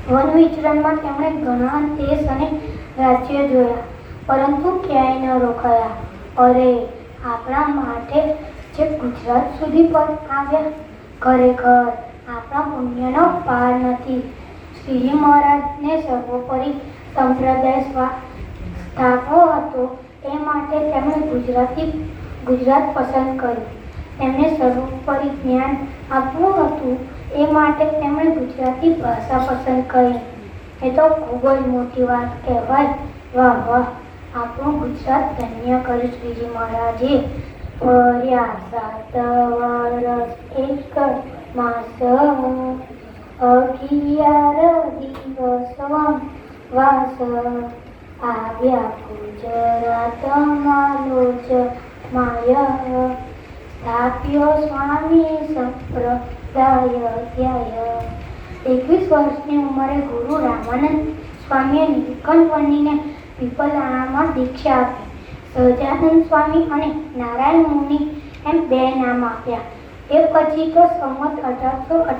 One વિચરણમાં તેમણે ઘણા દેશ અને રાજ્યો જોયા, પરંતુ ક્યાંય ન રોકાયા. અરે, આપણા માટે જે ગુજરાત સુધી પણ આવ્યા! ખરેખર આપણા પુણ્યનો પાર નથી. શ્રીજી મહારાજને સર્વોપરી સંપ્રદાય સ્થાપવો હતો, એ માટે તેમણે ગુજરાત પસંદ કર્યું. તેમને સર્વોપરી જ્ઞાન આપવું હતું, એ માટે તેમણે ગુજરાતી ભાષા પસંદ કરી. એ તો ખૂબ જ મોટી વાત કહેવાય. વાહ વાહ, આપણું ગુજરાત ધન્ય કર્યું શ્રીજી મહારાજે. ફર્યા 7 વર્ષ 1 માસ, 11 દિવસ વનવાસ. આવ્યા ગુજરાતમાં લોચમાય, સ્થાપ્યો સ્વામી સંપ્રદાય ધ્યાય. 21 વર્ષની ઉંમરે ગુરુ રામાનંદ સ્વામીએ નીલકંઠ વર્ણીને પીપલાણામાં દીક્ષા આપી. સહજાનંદ સ્વામી અને નારાયણ મુનિ એમ 2 નામ આપ્યા. એ પછી તો સંવત 1858